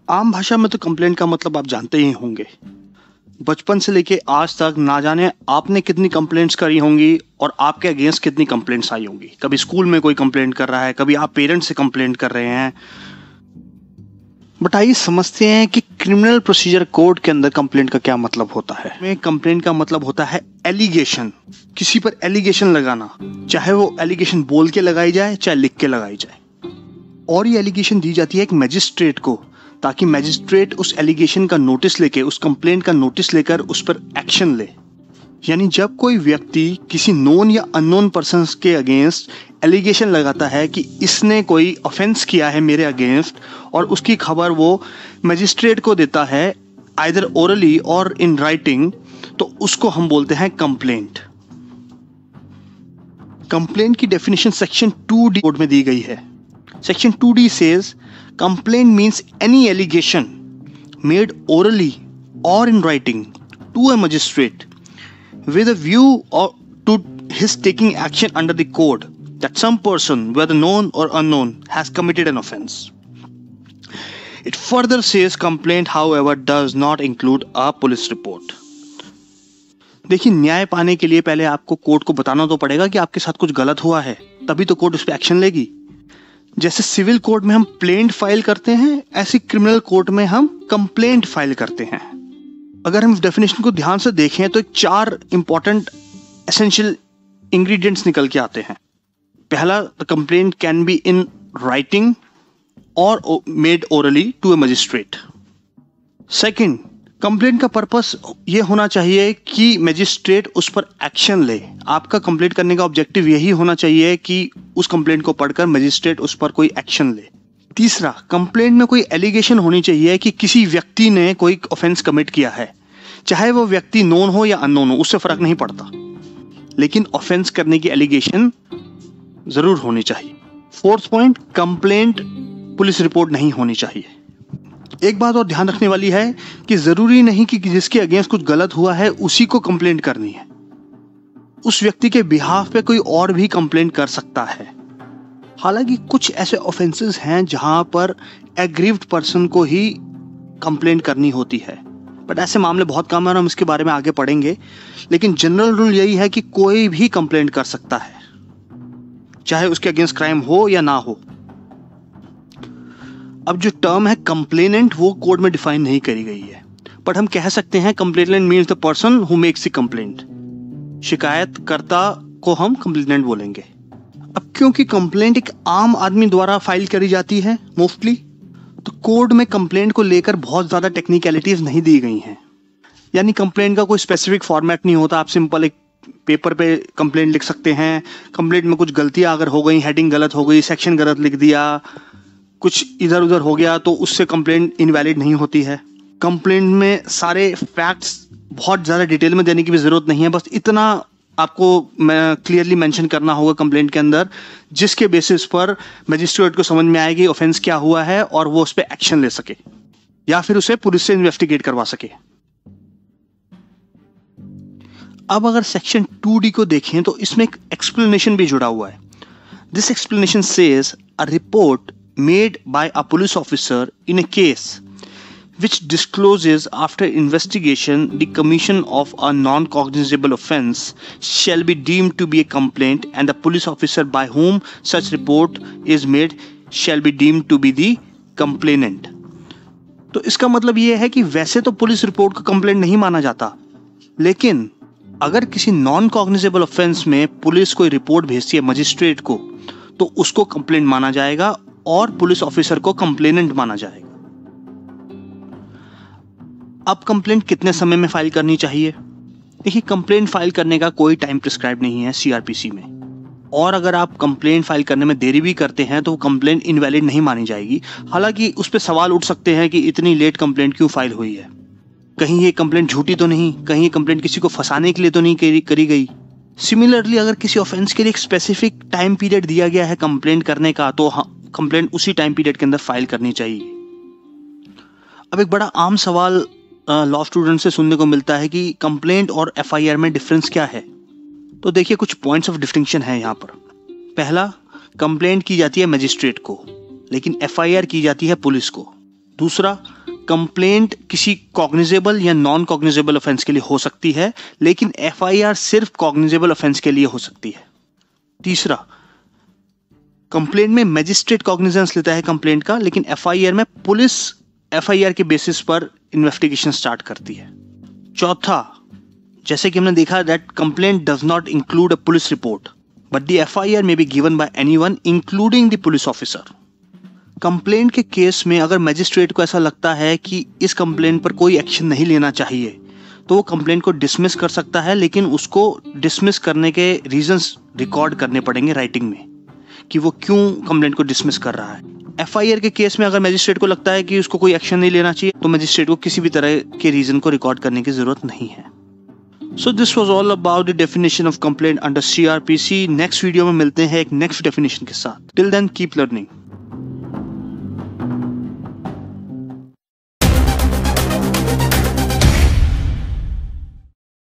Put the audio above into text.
आम भाषा में तो कंप्लेंट का मतलब आप जानते ही होंगे। बचपन से लेके आज तक ना जाने आपने कितनी कंप्लेंट्स करी होंगी और आपके अगेंस्ट कितनी कंप्लेंट्स आई होंगी। कभी स्कूल में कोई कंप्लेंट कर रहा है, कभी आप पेरेंट्स से कंप्लेंट कर रहे हैं। बट आइए समझते हैं कि क्रिमिनल प्रोसीजर कोड के अंदर कंप्लेंट का क्या मतलब होता है। में कंप्लेंट का मतलब होता है एलिगेशन, किसी पर एलिगेशन लगाना, चाहे वो एलिगेशन बोल के लगाई जाए चाहे लिख के लगाई जाए। और ये एलिगेशन दी जाती है एक मैजिस्ट्रेट को, ताकि मैजिस्ट्रेट उस एलिगेशन का नोटिस लेके, उस कंप्लेंट का नोटिस लेकर उस पर एक्शन ले। यानी जब कोई व्यक्ति किसी नोन या अननोन पर्सन के अगेंस्ट एलिगेशन लगाता है कि इसने कोई ऑफेंस किया है मेरे अगेंस्ट, और उसकी खबर वो मैजिस्ट्रेट को देता है आइदर ओरली और इन राइटिंग, तो उसको हम बोलते हैं कंप्लेंट। कंप्लेंट की डेफिनेशन सेक्शन 2D कोड में दी गई है। Section 2D says complaint means any allegation made orally or in writing to a magistrate with a view to his taking action under the code that some person, whether known or unknown, has committed an offense. It further says complaint, however, does not include a police report. देखिए, न्याय पाने के लिए पहले आपको court को बताना तो पड़ेगा कि आपके साथ कुछ गलत हुआ है, तभी तो कोर्ट उस पर एक्शन लेगी। जैसे सिविल कोर्ट में हम प्लेंट फाइल करते हैं, ऐसी क्रिमिनल कोर्ट में हम कंप्लेंट फाइल करते हैं। अगर हम इस डेफिनेशन को ध्यान से देखें तो 4 इंपॉर्टेंट एसेंशियल इंग्रेडिएंट्स निकल के आते हैं। पहला, the complaint can be in writing और made orally to a magistrate. Second, complaint का पर्पस ये होना चाहिए कि मजिस्ट्रेट उस पर एक्शन ले। आपका कंप्लेंट करने का ऑब्जेक्टिव यही होना चाहिए कि उस कंप्लेंट को पढ़कर मजिस्ट्रेट उस पर कोई एक्शन ले। तीसरा, कंप्लेंट में कोई एलिगेशन होनी चाहिए कि किसी व्यक्ति ने कोई ऑफेंस कमिट किया है, चाहे वो व्यक्ति नोन हो या अननोन हो, उससे फर्क नहीं पड़ता, लेकिन ऑफेंस करने की एलिगेशन जरूर होनी चाहिए। Fourth point, complaint police report नहीं होनी चाहिए। एक बात और ध्यान रखने वाली है कि जरूरी नहीं कि जिसके अगेंस्ट कुछ गलत हुआ है उसी को कंप्लेंट करनी है। उस व्यक्ति के बिहाफ पे कोई और भी कंप्लेंट कर सकता है। हालांकि कुछ ऐसे ऑफेंसेस हैं जहां पर एग्रीव्ड पर्सन को ही कंप्लेंट करनी होती है, बट ऐसे मामले बहुत कम है और हम इसके बारे में आगे पढ़ेंगे। लेकिन जनरल रूल यही है कि कोई भी कंप्लेंट कर सकता है, चाहे उसके अगेंस्ट क्राइम हो या ना हो। अब जो टर्म है कंप्लेनेंट, वो कोड में डिफाइन नहीं करी गई है, बट हम कह सकते हैं complainant means the person who makes the complaint. शिकायतकर्ता को हम कंप्लेनेंट बोलेंगे। अब क्योंकि कंप्लेंट एक आम आदमी द्वारा फाइल करी जाती है मोस्टली, तो कोड में कंप्लेंट को लेकर बहुत ज्यादा टेक्निकलिटीज नहीं दी गई हैं। यानी कंप्लेंट का कोई स्पेसिफिक फॉर्मेट नहीं होता। आप सिंपल एक पेपर पे कंप्लेंट लिख सकते हैं। कंप्लेंट में कुछ गलतियां अगर हो गई, हेडिंग गलत हो गई, सेक्शन गलत लिख दिया, कुछ इधर उधर हो गया, तो उससे कंप्लेंट इनवैलिड नहीं होती है। कंप्लेंट में सारे फैक्ट्स बहुत ज़्यादा डिटेल में देने की भी ज़रूरत नहीं है। बस इतना आपको क्लियरली मेंशन करना होगा कंप्लेंट के अंदर, जिसके बेसिस पर मजिस्ट्रेट को समझ में आएगी ऑफेंस क्या हुआ है और वो उस पर एक्शन ले सके या फिर उसे पुलिस से इन्वेस्टिगेट करवा सके। अब अगर सेक्शन 2D को देखें तो इसमें एक एक्सप्लेनेशन भी जुड़ा हुआ है। This explanation says a report made by a police officer in a case which discloses after investigation the commission of a non-cognizable offense shall be deemed to be a complaint, and the police officer by whom such report is made shall be deemed to be the complainant। तो इसका मतलब ये है कि वैसे तो police report को complaint नहीं माना जाता, लेकिन अगर किसी नॉन कॉग्निजेबल ऑफेंस में पुलिस कोई रिपोर्ट भेजती है मजिस्ट्रेट को, तो उसको कंप्लेंट माना जाएगा और पुलिस ऑफिसर को कंप्लेनेंट माना जाएगा। अब कंप्लेंट कितने समय में फाइल करनी चाहिए? देखिए, कंप्लेंट फाइल करने का कोई टाइम प्रिस्क्राइब नहीं है सीआरपीसी में, और अगर आप कंप्लेंट फाइल करने में देरी भी करते हैं तो कंप्लेंट इनवैलिड नहीं मानी जाएगी। हालांकि उस पर सवाल उठ सकते हैं कि इतनी लेट कंप्लेंट क्यों फाइल हुई है, कहीं ये कंप्लेंट झूठी तो नहीं, कहीं ये कंप्लेंट किसी को फंसाने के लिए तो नहीं करी गई। सिमिलरली, अगर किसी ऑफेंस के लिए एक स्पेसिफिक टाइम पीरियड दिया गया है कंप्लेंट करने का, तो कंप्लेंट उसी टाइम पीरियड के अंदर फाइल करनी चाहिए। अब एक बड़ा आम सवाल लॉ स्टूडेंट से सुनने को मिलता है कि कंप्लेंट और एफआईआर में डिफरेंस क्या है। तो देखिए, कुछ पॉइंट्स ऑफ डिस्टिंक्शन है यहाँ पर। पहला, कंप्लेंट की जाती है मजिस्ट्रेट को, लेकिन एफआईआर की जाती है पुलिस को। दूसरा, कंप्लेंट किसी कॉग्निजेबल या नॉन कॉग्निजेबल ऑफेंस के लिए हो सकती है, लेकिन एफआईआर सिर्फ कॉग्निजेबल ऑफेंस के लिए हो सकती है। तीसरा, कंप्लेंट में मैजिस्ट्रेट कॉग्निजेंस लेता है कंप्लेंट का, लेकिन एफआईआर में पुलिस एफआईआर के बेसिस पर इन्वेस्टिगेशन स्टार्ट करती है। चौथा, जैसे कि हमने देखा that complaint does not include a police report but the FIR may be given by anyone including the police officer. Complaint के केस में अगर मैजिस्ट्रेट को ऐसा लगता है कि इस कंप्लेंट पर कोई एक्शन नहीं लेना चाहिए, तो वो कंप्लेंट को डिसमिस कर सकता है, लेकिन उसको डिसमिस करने के रीजंस रिकॉर्ड करने पड़ेंगे राइटिंग में कि वो क्यों कंप्लेंट को डिसमिस कर रहा है। एफआईआर के केस में अगर मैजिस्ट्रेट को लगता है कि उसको कोई एक्शन नहीं लेना चाहिए, तो मैजिस्ट्रेट को किसी भी तरह के रीजन को रिकॉर्ड करने की जरूरत नहीं है। So this was all about the definition of complaint under CrPC. Next video में मिलते हैं एक नेक्स्ट डेफिनेशन के साथ। Till then keep learning.